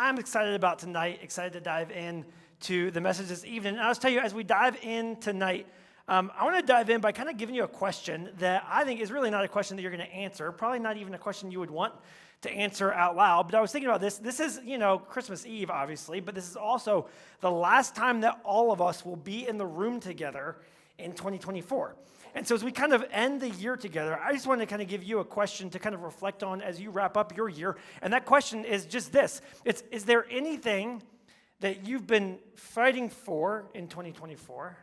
I'm excited about tonight, excited to dive in to the message this evening. And I'll just tell you, as we dive in tonight, I want to dive in by kind of giving you a question that I think is really not a question that you're going to answer, probably not even a question you would want to answer out loud. But I was thinking about this. This is, Christmas Eve, obviously, but this is also the last time that all of us will be in the room together in 2024. And so as we kind of end the year together, I just want to kind of give you a question to kind of reflect on as you wrap up your year. And that question is just this. Is there anything that you've been fighting for in 2024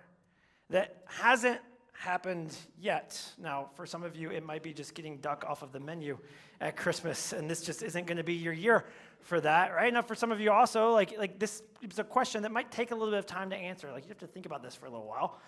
that hasn't happened yet? Now, for some of you, it might be just getting duck off of the menu at Christmas, and this just isn't going to be your year for that, right? Now, for some of you also, like this is a question that might take a little bit of time to answer. Like, you have to think about this for a little while.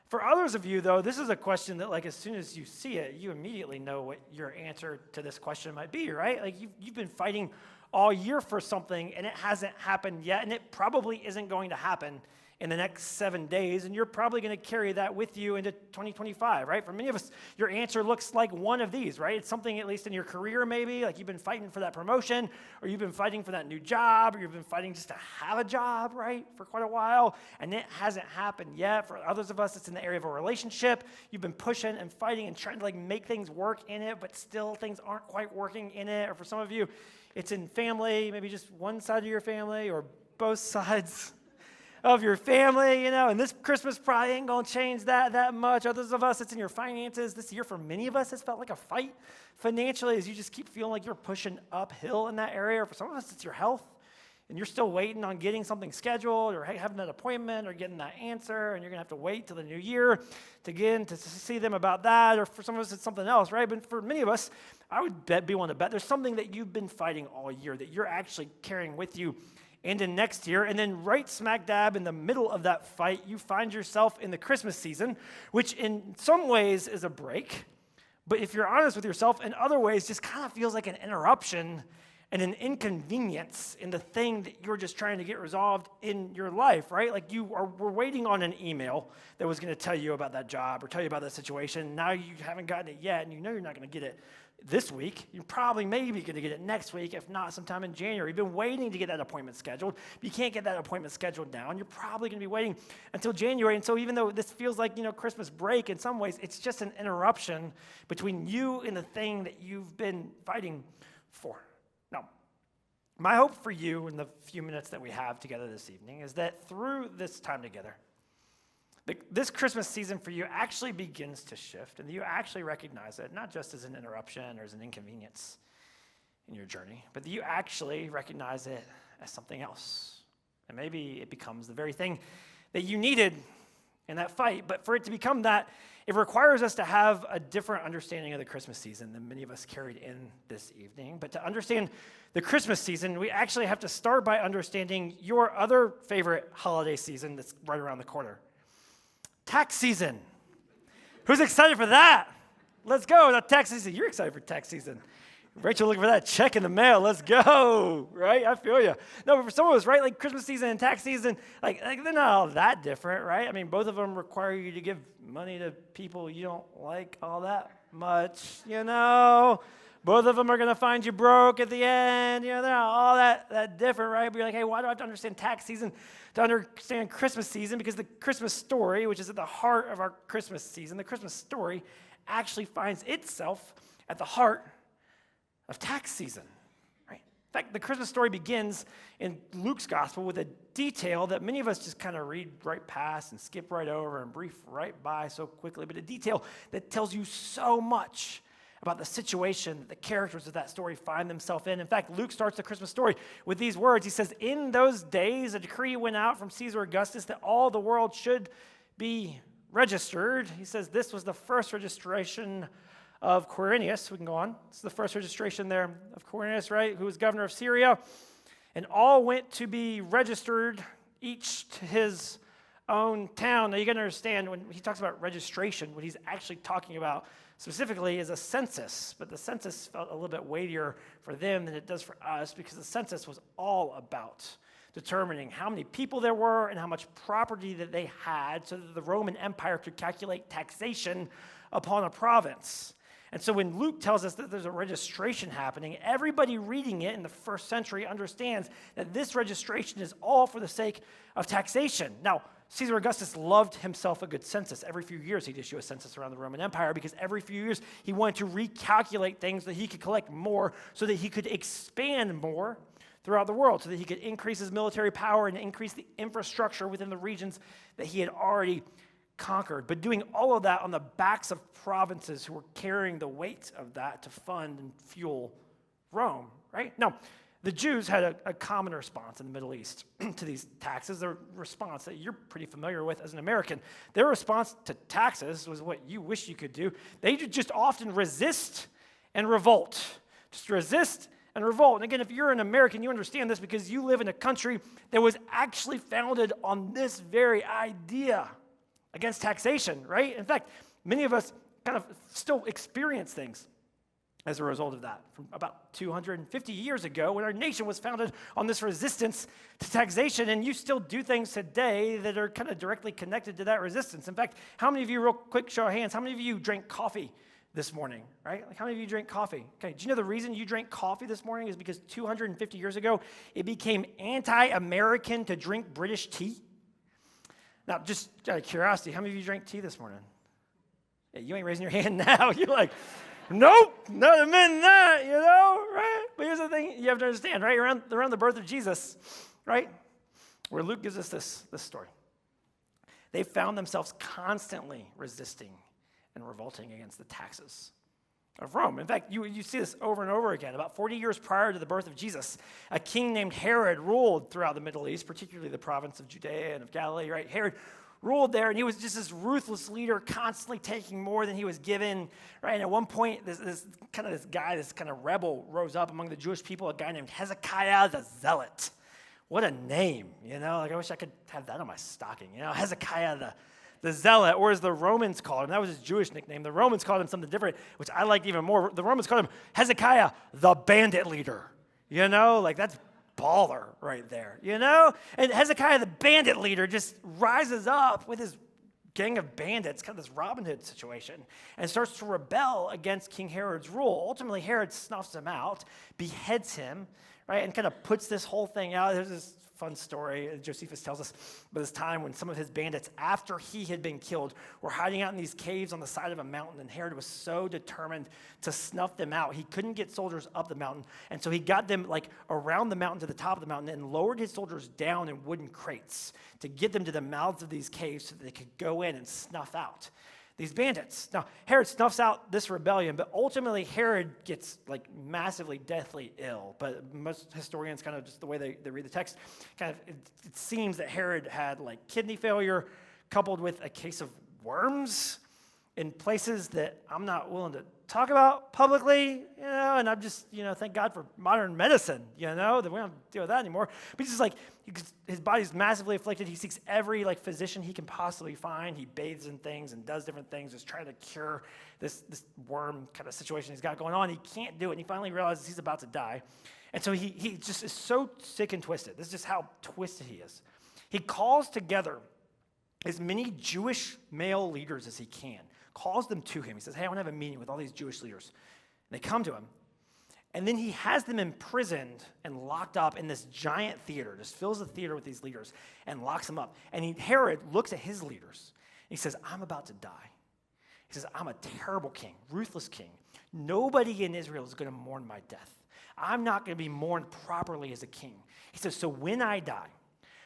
For others of you, though, this is a question that, as soon as you see it, you immediately know what your answer to this question might be, right? Like, you've been fighting all year for something, and it hasn't happened yet, and it probably isn't going to happen in the next 7 days, and you're probably going to carry that with you into 2025, right? For many of us, your answer looks like one of these, right? It's something, at least in your career, maybe, like you've been fighting for that promotion, or you've been fighting for that new job, or you've been fighting just to have a job, right, for quite a while, and it hasn't happened yet. For others of us, it's in the area of a relationship. You've been pushing and fighting and trying to, make things work in it, but still things aren't quite working in it. Or for some of you, it's in family, maybe just one side of your family, or both sides of your family, and this Christmas probably ain't going to change that much. Others of us, it's in your finances. This year, for many of us, it's felt like a fight financially as you just keep feeling like you're pushing uphill in that area. Or for some of us, it's your health, and you're still waiting on getting something scheduled or having that appointment or getting that answer, and you're going to have to wait till the new year to get in to see them about that. Or for some of us, it's something else, right? But for many of us, I would be willing to bet there's something that you've been fighting all year that you're actually carrying with you into next year. And then right smack dab in the middle of that fight, you find yourself in the Christmas season, which in some ways is a break. But if you're honest with yourself, in other ways just kind of feels like an interruption and an inconvenience in the thing that you're just trying to get resolved in your life, right? Like we're waiting on an email that was going to tell you about that job or tell you about that situation. Now you haven't gotten it yet, and you know you're not going to get it this week. You're probably maybe going to get it next week, if not sometime in January. You've been waiting to get that appointment scheduled. But you can't get that appointment scheduled now, and you're probably going to be waiting until January. And so even though this feels like, Christmas break, in some ways, it's just an interruption between you and the thing that you've been fighting for. Now, my hope for you in the few minutes that we have together this evening is that through this time together, this Christmas season for you actually begins to shift, and you actually recognize it, not just as an interruption or as an inconvenience in your journey, but that you actually recognize it as something else. And maybe it becomes the very thing that you needed in that fight. But for it to become that, it requires us to have a different understanding of the Christmas season than many of us carried in this evening. But to understand the Christmas season, we actually have to start by understanding your other favorite holiday season that's right around the corner. Tax season. Who's excited for that? Let's go. Now, tax season. You're excited for tax season. Rachel, looking for that check in the mail. Let's go. Right? I feel you. No, but for some of us, right, like Christmas season and tax season, like they're not all that different, right? I mean, both of them require you to give money to people you don't like all that much, Both of them are going to find you broke at the end. They're not all that different, right? But you're like, hey, why do I have to understand tax season to understand Christmas season? Because the Christmas story, which is at the heart of our Christmas season, the Christmas story actually finds itself at the heart of tax season, right? In fact, the Christmas story begins in Luke's gospel with a detail that many of us just kind of read right past and skip right over and brief right by so quickly, but a detail that tells you so much about the situation that the characters of that story find themselves in. In fact, Luke starts the Christmas story with these words. He says, in those days, a decree went out from Caesar Augustus that all the world should be registered. He says this was the first registration of Quirinius. We can go on. This is the first registration there of Quirinius, right, who was governor of Syria. And all went to be registered, each to his own town. Now, you got to understand, when he talks about registration, what he's actually talking about specifically is a census, but the census felt a little bit weightier for them than it does for us, because the census was all about determining how many people there were and how much property that they had so that the Roman Empire could calculate taxation upon a province. And so when Luke tells us that there's a registration happening, everybody reading it in the first century understands that this registration is all for the sake of taxation. Now, Caesar Augustus loved himself a good census. Every few years he'd issue a census around the Roman Empire because every few years he wanted to recalculate things so that he could collect more so that he could expand more throughout the world, so that he could increase his military power and increase the infrastructure within the regions that he had already conquered, but doing all of that on the backs of provinces who were carrying the weight of that to fund and fuel Rome, right? Now, the Jews had a common response in the Middle East to these taxes, their response that you're pretty familiar with as an American. Their response to taxes was what you wish you could do. They just often resist and revolt. Just resist and revolt. And again, if you're an American, you understand this because you live in a country that was actually founded on this very idea against taxation, right? In fact, many of us kind of still experience things as a result of that. From about 250 years ago, when our nation was founded on this resistance to taxation, and you still do things today that are kind of directly connected to that resistance. In fact, how many of you, real quick show of hands, how many of you drank coffee this morning, right? Like how many of you drink coffee? Okay, do you know the reason you drank coffee this morning is because 250 years ago, it became anti-American to drink British tea? Now, just out of curiosity, how many of you drank tea this morning? Yeah, you ain't raising your hand now. You're like, nope, not a minute that, right? But here's the thing you have to understand, right? Around the birth of Jesus, right? Where Luke gives us this story. They found themselves constantly resisting and revolting against the taxes of Rome. In fact, you see this over and over again. About 40 years prior to the birth of Jesus, a king named Herod ruled throughout the Middle East, particularly the province of Judea and of Galilee, right? Herod ruled there, and he was just this ruthless leader, constantly taking more than he was given, right? And at one point, this kind of rebel rose up among the Jewish people, a guy named Hezekiah the Zealot. What a name, Like I wish I could have that on my stocking, Hezekiah the Zealot, or as the Romans called him. That was his Jewish nickname. The Romans called him something different, which I liked even more. The Romans called him Hezekiah the Bandit Leader. Like that's baller right there, And Hezekiah the Bandit Leader just rises up with his gang of bandits, kind of this Robin Hood situation, and starts to rebel against King Herod's rule. Ultimately, Herod snuffs him out, beheads him, right, and kind of puts this whole thing out. There's this fun story Josephus tells us about this time when some of his bandits, after he had been killed, were hiding out in these caves on the side of a mountain, and Herod was so determined to snuff them out. He couldn't get soldiers up the mountain, and so he got them like around the mountain to the top of the mountain and lowered his soldiers down in wooden crates to get them to the mouths of these caves so that they could go in and snuff out these bandits. Now, Herod snuffs out this rebellion, but ultimately Herod gets like massively deathly ill. But most historians, kind of just the way they read the text, kind of it seems that Herod had like kidney failure coupled with a case of worms in places that I'm not willing to talk about publicly, and I'm just, thank God for modern medicine, that we don't deal with that anymore. But he's just like, his body's massively afflicted. He seeks every physician he can possibly find. He bathes in things and does different things, just trying to cure this worm kind of situation he's got going on. He can't do it, and he finally realizes he's about to die. And so he just is so sick and twisted. This is just how twisted he is. He calls together as many Jewish male leaders as he can, calls them to him. He says, hey, I want to have a meeting with all these Jewish leaders. And they come to him. And then he has them imprisoned and locked up in this giant theater, just fills the theater with these leaders and locks them up. And Herod looks at his leaders. And he says, I'm about to die. He says, I'm a terrible king, ruthless king. Nobody in Israel is going to mourn my death. I'm not going to be mourned properly as a king. He says, so when I die,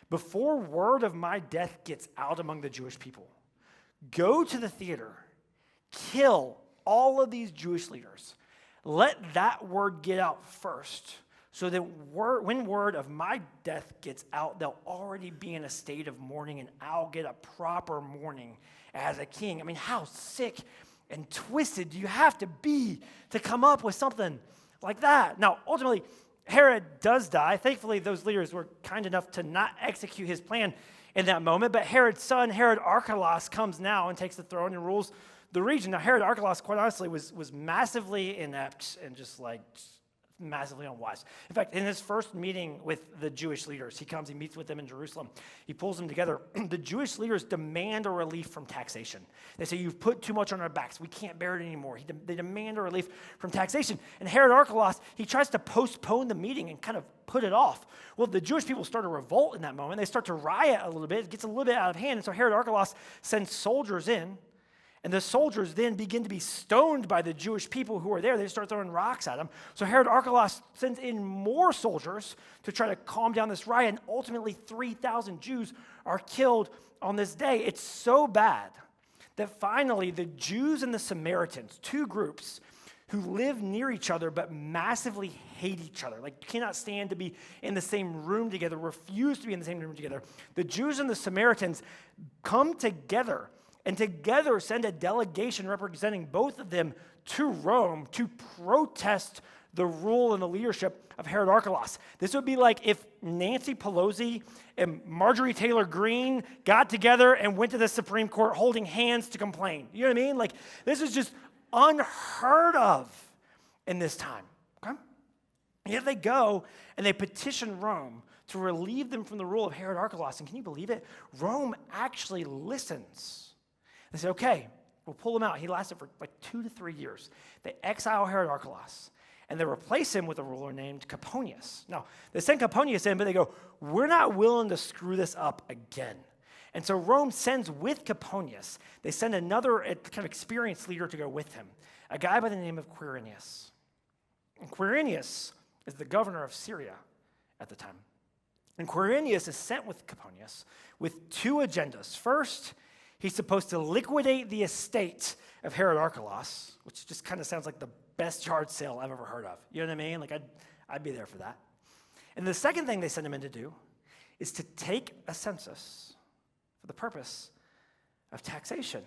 before word of my death gets out among the Jewish people, go to the theater, kill all of these Jewish leaders. Let that word get out first, so that when word of my death gets out, they'll already be in a state of mourning, and I'll get a proper mourning as a king. I mean, how sick and twisted do you have to be to come up with something like that? Now, ultimately, Herod does die. Thankfully, those leaders were kind enough to not execute his plan in that moment, but Herod's son, Herod Archelaus, comes now and takes the throne and rules the region. Now, Herod Archelaus, quite honestly, was massively inept and just massively unwise. In fact, in his first meeting with the Jewish leaders, he comes, he meets with them in Jerusalem. He pulls them together. The Jewish leaders demand a relief from taxation. They say, you've put too much on our backs. We can't bear it anymore. They demand a relief from taxation. And Herod Archelaus, he tries to postpone the meeting and kind of put it off. Well, the Jewish people start to revolt in that moment. They start to riot a little bit. It gets a little bit out of hand. And so Herod Archelaus sends soldiers in. And the soldiers then begin to be stoned by the Jewish people who are there. They start throwing rocks at them. So Herod Archelaus sends in more soldiers to try to calm down this riot. And ultimately, 3,000 Jews are killed on this day. It's so bad that finally the Jews and the Samaritans, two groups who live near each other but massively hate each other, like cannot stand to be in the same room together, refuse to be in the same room together. The Jews and the Samaritans come together and together send a delegation representing both of them to Rome to protest the rule and the leadership of Herod Archelaus. This would be like if Nancy Pelosi and Marjorie Taylor Greene got together and went to the Supreme Court holding hands to complain. You know what I mean? Like, this is just unheard of in this time. Okay? And yet they go and they petition Rome to relieve them from the rule of Herod Archelaus. And can you believe it? Rome actually listens. They say, okay, we'll pull him out. He lasted for like 2 to 3 years. They exile Herod Archelaus, and they replace him with a ruler named Coponius. Now, they send Coponius in, but they go, we're not willing to screw this up again. And so Rome sends with Coponius, they send another kind of experienced leader to go with him, a guy by the name of Quirinius. And Quirinius is the governor of Syria at the time. And Quirinius is sent with Coponius with 2 agendas. First, he's supposed to liquidate the estate of Herod Archelaus, which just kind of sounds like the best yard sale I've ever heard of. You know what I mean? Like, I'd be there for that. And the second thing they send him in to do is to take a census for the purpose of taxation.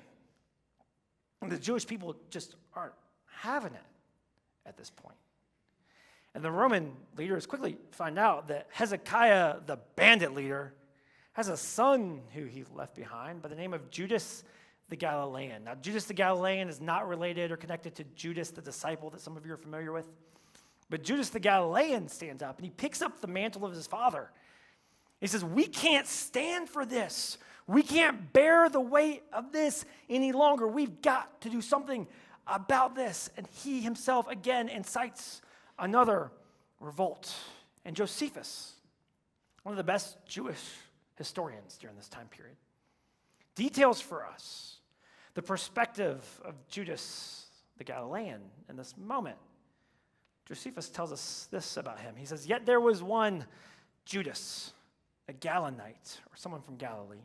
And the Jewish people just aren't having it at this point. And the Roman leaders quickly find out that Hezekiah, the bandit leader, has a son who he left behind by the name of Judas the Galilean. Now, Judas the Galilean is not related or connected to Judas the disciple that some of you are familiar with. But Judas the Galilean stands up and he picks up the mantle of his father. He says, we can't stand for this. We can't bear the weight of this any longer. We've got to do something about this. And he himself again incites another revolt. And Josephus, one of the best Jewish historians during this time period, details for us the perspective of Judas the Galilean in this moment. Josephus tells us this about him. He says, yet there was one Judas, a Galanite, or someone from Galilee,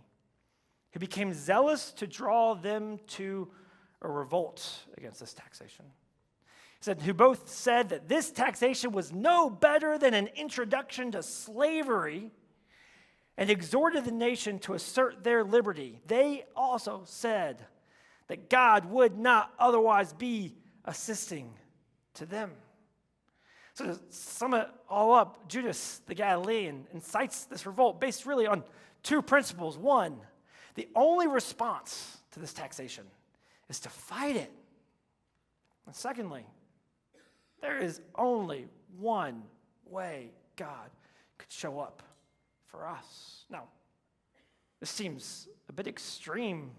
who became zealous to draw them to a revolt against this taxation. He said, who both said that this taxation was no better than an introduction to slavery and exhorted the nation to assert their liberty. They also said that God would not otherwise be assisting to them. So to sum it all up, Judas the Galilean incites this revolt based really on 2 principles. One, the only response to this taxation is to fight it. And secondly, there is only one way God could show up for us. Now, this seems a bit extreme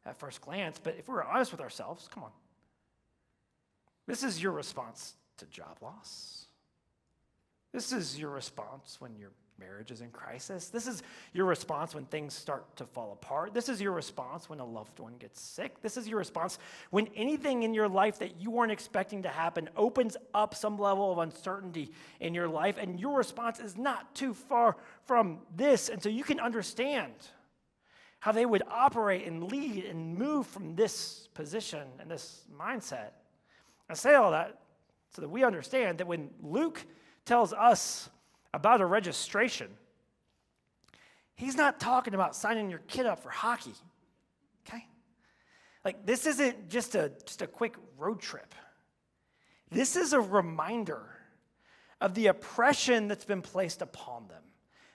at first glance, but if we're honest with ourselves, come on. This is your response to job loss. This is your response when your marriage is in crisis. This is your response when things start to fall apart. This is your response when a loved one gets sick. This is your response when anything in your life that you weren't expecting to happen opens up some level of uncertainty in your life, and your response is not too far from this. And so you can understand how they would operate and lead and move from this position and this mindset. I say all that so that we understand that when Luke tells us about a registration, he's not talking about signing your kid up for hockey, okay? Like, this isn't just a quick road trip. This is a reminder of the oppression that's been placed upon them.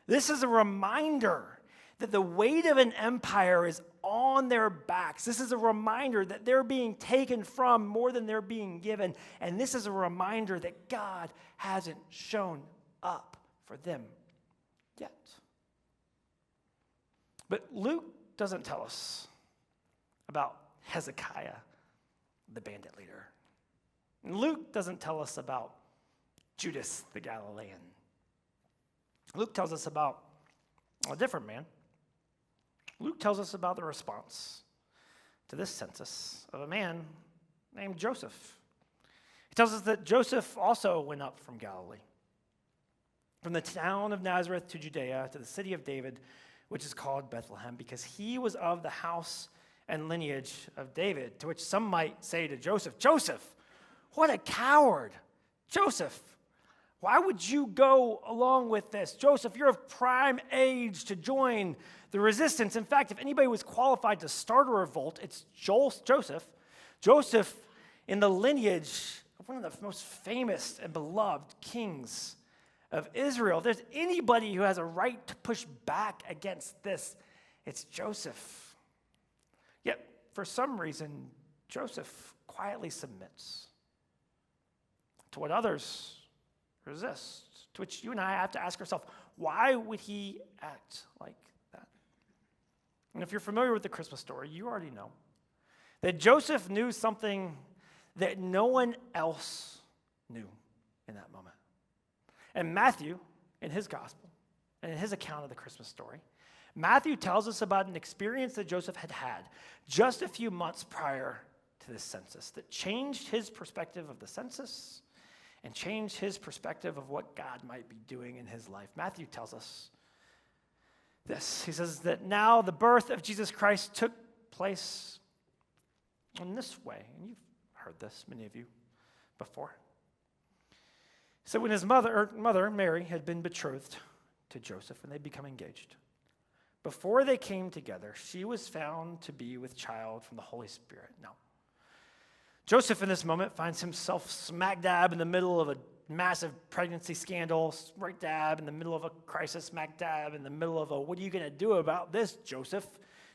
This is a reminder that the weight of an empire is on their backs. This is a reminder that they're being taken from more than they're being given. And this is a reminder that God hasn't shown up for them yet. But Luke doesn't tell us about Hezekiah, the bandit leader. And Luke doesn't tell us about Judas the Galilean. Luke tells us about a different man. Luke tells us about the response to this census of a man named Joseph. He tells us that Joseph also went up from Galilee, from the town of Nazareth to Judea, to the city of David, which is called Bethlehem, because he was of the house and lineage of David, to which some might say to Joseph, Joseph, what a coward. Joseph, why would you go along with this? Joseph, you're of prime age to join the resistance. In fact, if anybody was qualified to start a revolt, it's Joseph. Joseph, in the lineage of one of the most famous and beloved kings of Israel. If there's anybody who has a right to push back against this, it's Joseph. Yet, for some reason, Joseph quietly submits to what others resist, to which you and I have to ask ourselves, why would he act like that? And if you're familiar with the Christmas story, you already know that Joseph knew something that no one else knew in that moment. And Matthew, in his gospel, and in his account of the Christmas story, Matthew tells us about an experience that Joseph had had just a few months prior to this census that changed his perspective of the census and changed his perspective of what God might be doing in his life. Matthew tells us this. He says that now the birth of Jesus Christ took place in this way. And you've heard this, many of you, before. So when his mother, Mary, had been betrothed to Joseph and they'd become engaged, before they came together, she was found to be with child from the Holy Spirit. Now, Joseph in this moment finds himself smack dab in the middle of a massive pregnancy scandal, right dab in the middle of a crisis, smack dab in the middle of a, what are you going to do about this, Joseph?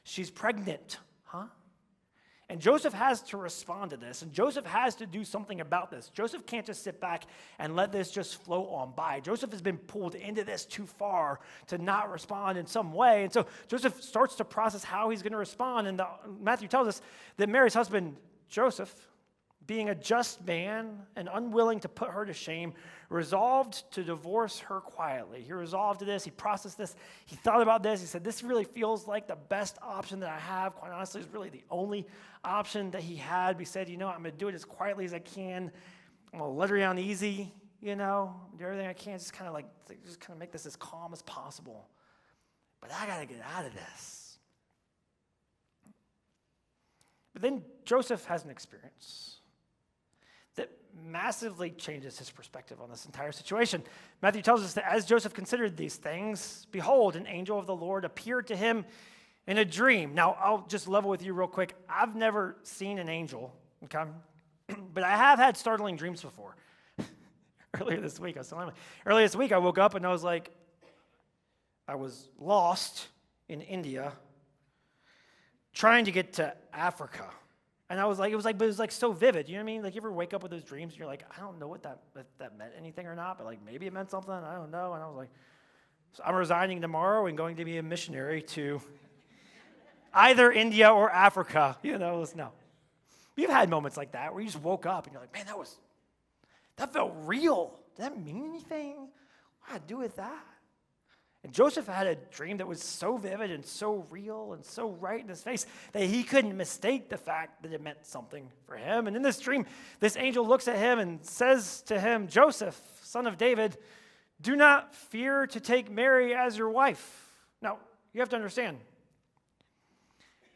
She's pregnant, huh? And Joseph has to respond to this, and Joseph has to do something about this. Joseph can't just sit back and let this just float on by. Joseph has been pulled into this too far to not respond in some way. And so Joseph starts to process how he's going to respond. And Matthew tells us that Mary's husband, Joseph, being a just man and unwilling to put her to shame, resolved to divorce her quietly. He resolved to this. He processed this. He thought about this. He said, this really feels like the best option that I have. Quite honestly, it's really the only option that he had. He said, I'm going to do it as quietly as I can. I'm going to let her down easy, do everything I can. Just kind of make this as calm as possible. But I got to get out of this. But then Joseph has an experience that massively changes his perspective on this entire situation. Matthew tells us that as Joseph considered these things, behold, an angel of the Lord appeared to him in a dream. Now, I'll just level with you real quick. I've never seen an angel, okay? But I have had startling dreams before. Earlier this week, I woke up and I was like, I was lost in India trying to get to Africa. And I was like, it was like so vivid. You know what I mean? Like, you ever wake up with those dreams and you're like, I don't know what that meant anything or not, but like maybe it meant something. I don't know. And I was like, so I'm resigning tomorrow and going to be a missionary to either India or Africa. No. You've had moments like that where you just woke up and you're like, man, that felt real. Did that mean anything? What did I do with that? And Joseph had a dream that was so vivid and so real and so right in his face that he couldn't mistake the fact that it meant something for him. And in this dream, this angel looks at him and says to him, Joseph, son of David, do not fear to take Mary as your wife. Now, you have to understand,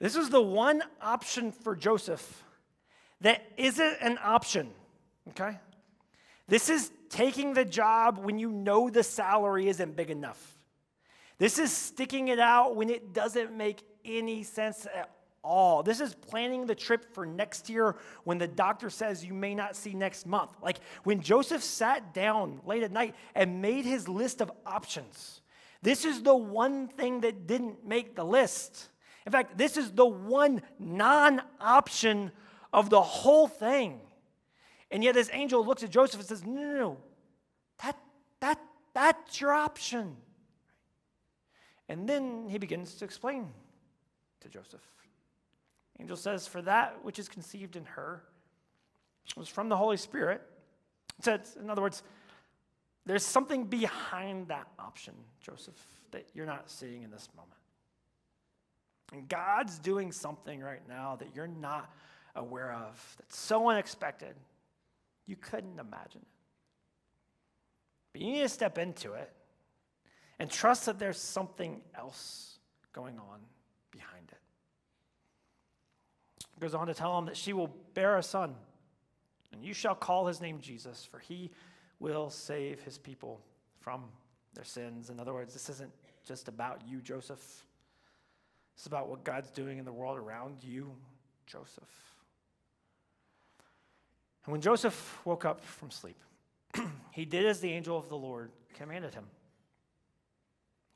this is the one option for Joseph that isn't an option, okay? This is taking the job when you know the salary isn't big enough. This is sticking it out when it doesn't make any sense at all. This is planning the trip for next year when the doctor says you may not see next month. Like when Joseph sat down late at night and made his list of options, This is the one thing that didn't make the list. In fact, this is the one non-option of the whole thing. And yet this angel looks at Joseph and says, no, that's your option. And then he begins to explain to Joseph. Angel says, for that which is conceived in her was from the Holy Spirit. It says, in other words, there's something behind that option, Joseph, that you're not seeing in this moment. And God's doing something right now that you're not aware of, that's so unexpected, you couldn't imagine it. But you need to step into it and trust that there's something else going on behind it. It goes on to tell him that she will bear a son, and you shall call his name Jesus, for he will save his people from their sins. In other words, this isn't just about you, Joseph. It's about what God's doing in the world around you, Joseph. And when Joseph woke up from sleep, he did as the angel of the Lord commanded him.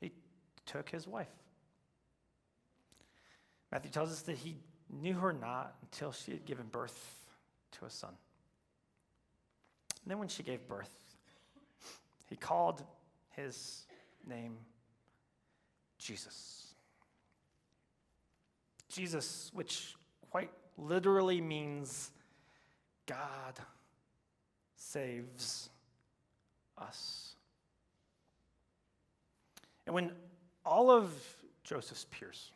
He took his wife. Matthew tells us that he knew her not until she had given birth to a son. And then when she gave birth, he called his name Jesus. Jesus, which quite literally means God saves us. And when all of Joseph's peers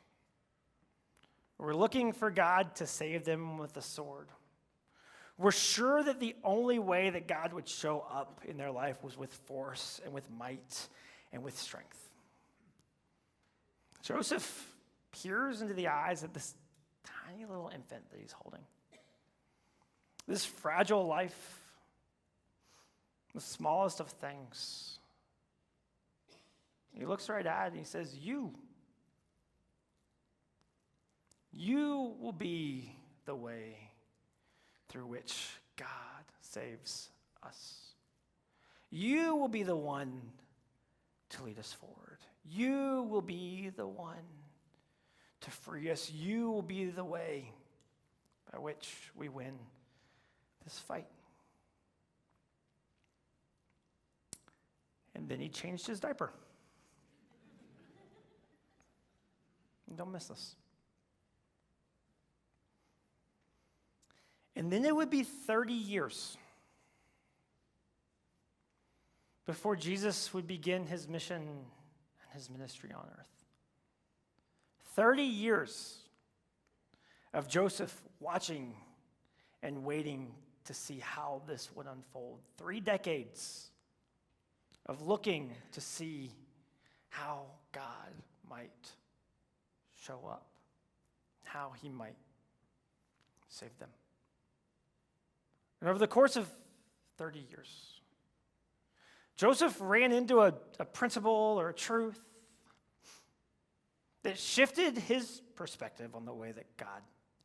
were looking for God to save them with a sword, we're sure that the only way that God would show up in their life was with force and with might and with strength. Joseph peers into the eyes of this tiny little infant that he's holding. This fragile life, the smallest of things. He looks right at it and he says, You will be the way through which God saves us. You will be the one to lead us forward. You will be the one to free us. You will be the way by which we win this fight. And then he changed his diaper. And don't miss this. And then it would be 30 years before Jesus would begin his mission and his ministry on earth. 30 years of Joseph watching and waiting to see how this would unfold. 3 decades of looking to see how God might show up, how he might save them. And over the course of 30 years, Joseph ran into a principle or a truth that shifted his perspective on the way that God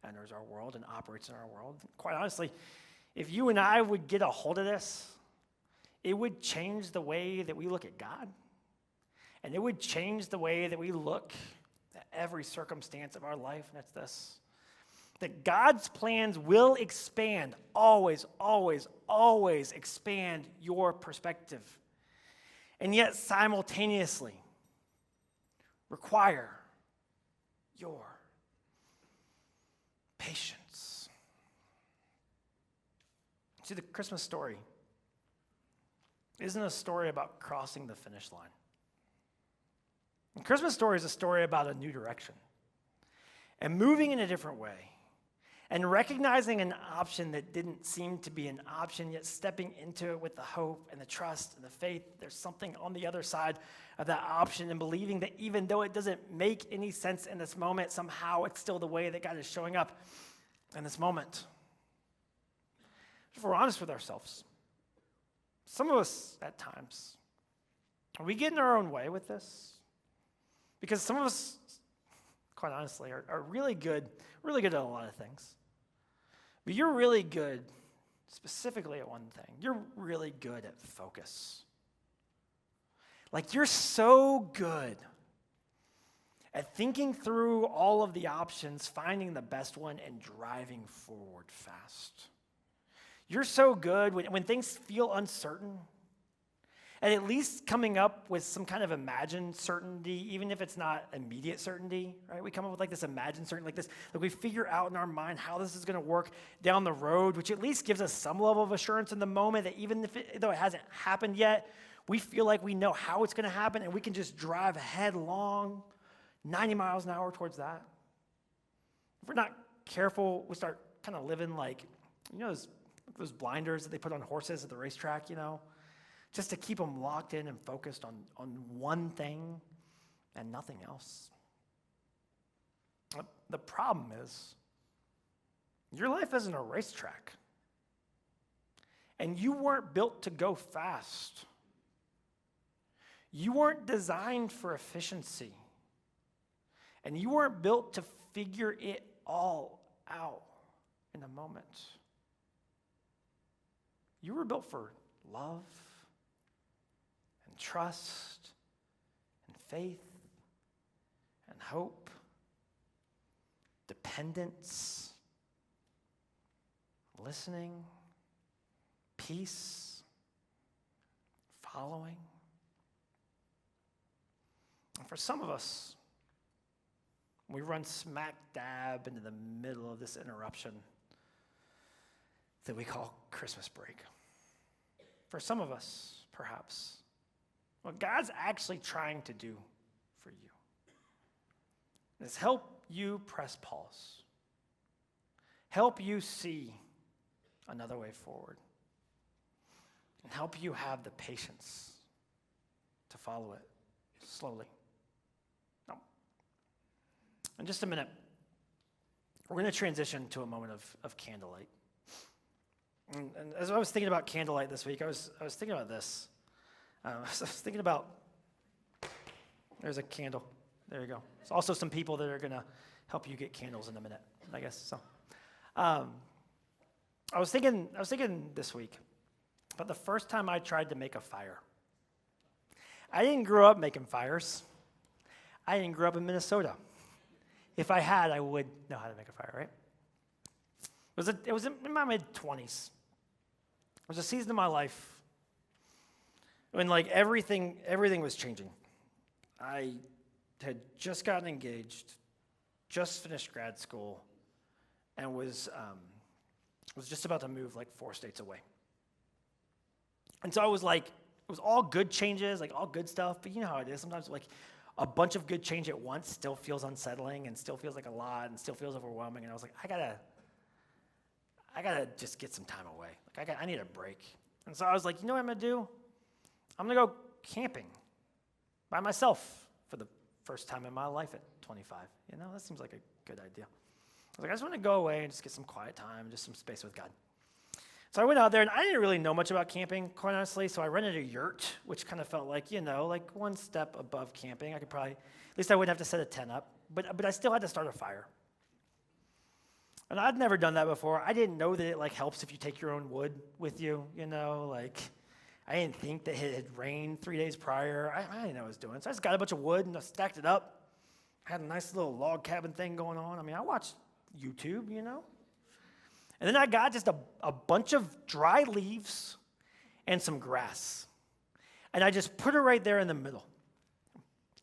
enters our world and operates in our world. Quite honestly, if you and I would get a hold of this, it would change the way that we look at God. And it would change the way that we look at every circumstance of our life. And it's this: that God's plans will expand, always, always, always expand your perspective. And yet simultaneously require your patience. See, the Christmas story isn't a story about crossing the finish line. The Christmas story is a story about a new direction and moving in a different way and recognizing an option that didn't seem to be an option, yet stepping into it with the hope and the trust and the faith. There's something on the other side of that option, and believing that even though it doesn't make any sense in this moment, somehow it's still the way that God is showing up in this moment. If we're honest with ourselves, some of us at times, are we getting our own way with this? Because some of us, quite honestly, are really good at a lot of things. But you're really good specifically at one thing. You're really good at focus. Like you're so good at thinking through all of the options, finding the best one, and driving forward fast. You're so good when things feel uncertain, at least coming up with some kind of imagined certainty, even if it's not immediate certainty, right? We come up with like this imagined certainty, like we figure out in our mind how this is going to work down the road, which at least gives us some level of assurance in the moment that even though it hasn't happened yet, we feel like we know how it's going to happen and we can just drive headlong 90 miles an hour towards that. If we're not careful, we start kind of living like, those blinders that they put on horses at the racetrack, just to keep them locked in and focused on one thing and nothing else. The problem is, your life isn't a racetrack. And you weren't built to go fast. You weren't designed for efficiency. And you weren't built to figure it all out in a moment. You were built for love and trust and faith and hope, dependence, listening, peace, following. And for some of us, we run smack dab into the middle of this interruption that we call Christmas break. For some of us, perhaps, what God's actually trying to do for you is help you press pause, help you see another way forward, and help you have the patience to follow it slowly. Now, in just a minute, we're going to transition to a moment of candlelight. And as I was thinking about candlelight this week, I was thinking about this. I was thinking about, there's a candle. There you go. There's also some people that are going to help you get candles in a minute, I guess. So, I was thinking this week about the first time I tried to make a fire. I didn't grow up making fires. I didn't grow up in Minnesota. If I had, I would know how to make a fire, right? It was in my mid-20s. It was a season of my life when everything was changing. I had just gotten engaged, just finished grad school, and was just about to move 4 states away. And so I was it was all good changes, all good stuff, but you know how it is. Sometimes a bunch of good change at once still feels unsettling and still feels like a lot and still feels overwhelming. And I was like, I gotta just get some time away. I need a break. And so I was like, you know what I'm gonna do? I'm gonna go camping by myself for the first time in my life at 25. That seems like a good idea. I was like, I just want to go away and just get some quiet time, just some space with God. So I went out there, and I didn't really know much about camping, quite honestly, so I rented a yurt, which kind of felt like one step above camping. I could probably, at least I wouldn't have to set a tent up, but I still had to start a fire. And I'd never done that before. I didn't know that it helps if you take your own wood with you, I didn't think that it had rained 3 days prior. I didn't know what I was doing. So I just got a bunch of wood and I stacked it up. I had a nice little log cabin thing going on. I watched YouTube, And then I got just a bunch of dry leaves and some grass. And I just put it right there in the middle.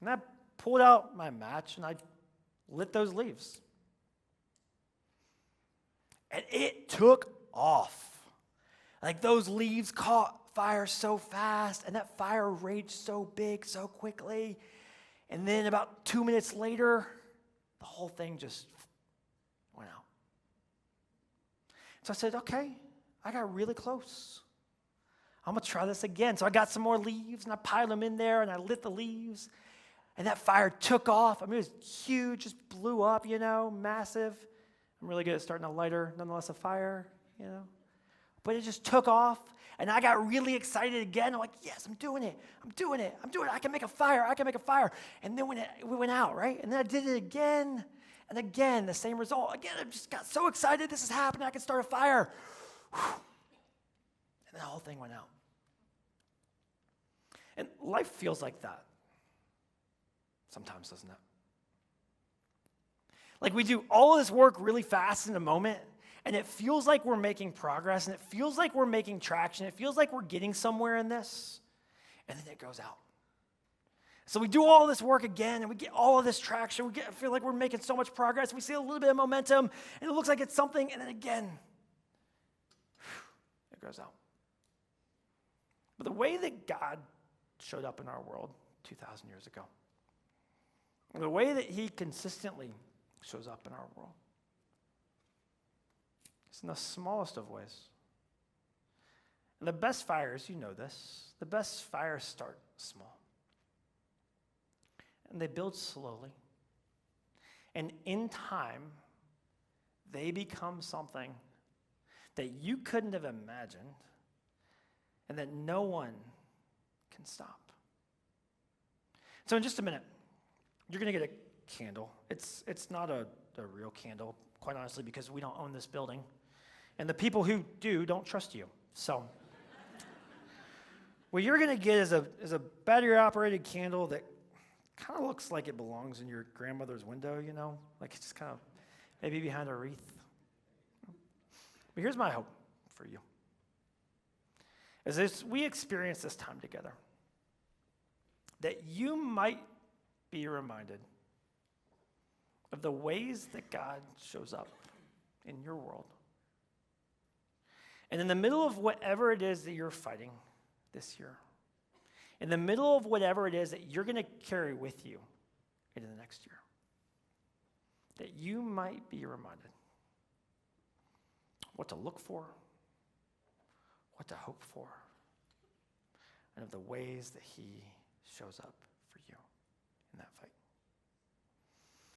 And I pulled out my match and I lit those leaves. And it took off. Those leaves caught fire so fast, and that fire raged so big so quickly. And then about 2 minutes later, the whole thing just went out. So I said, okay, I got really close. I'm going to try this again. So I got some more leaves, and I piled them in there, and I lit the leaves. And that fire took off. It was huge, just blew up, massive. I'm really good at starting a lighter, nonetheless a fire, But it just took off, and I got really excited again. I'm like, yes, I'm doing it. I can make a fire. And then when we went out, right? And then I did it again, and again, the same result. Again, I just got so excited. This is happening. I can start a fire. Whew. And then the whole thing went out. And life feels like that sometimes, doesn't it? Like we do all of this work really fast in a moment, and it feels like we're making progress, and it feels like we're making traction. It feels like we're getting somewhere in this, and then it goes out. So we do all this work again, and we get all of this traction. I feel like we're making so much progress. We see a little bit of momentum, and it looks like it's something, and then again, it goes out. But the way that God showed up in our world 2,000 years ago, the way that he consistently shows up in our world, it's in the smallest of ways. And the best fires, you know this, the best fires start small. And they build slowly. And in time, they become something that you couldn't have imagined and that no one can stop. So in just a minute, you're going to get a candle. It's not a real candle, quite honestly, because we don't own this building. And the people who do don't trust you. So what you're going to get is a battery-operated candle that kind of looks like it belongs in your grandmother's window, you know? Like it's just kind of maybe behind a wreath. But here's my hope for you. As we experience this time together, that you might be reminded of the ways that God shows up in your world. And in the middle of whatever it is that you're fighting this year, in the middle of whatever it is that you're going to carry with you into the next year, that you might be reminded what to look for, what to hope for, and of the ways that he shows up for you in that fight.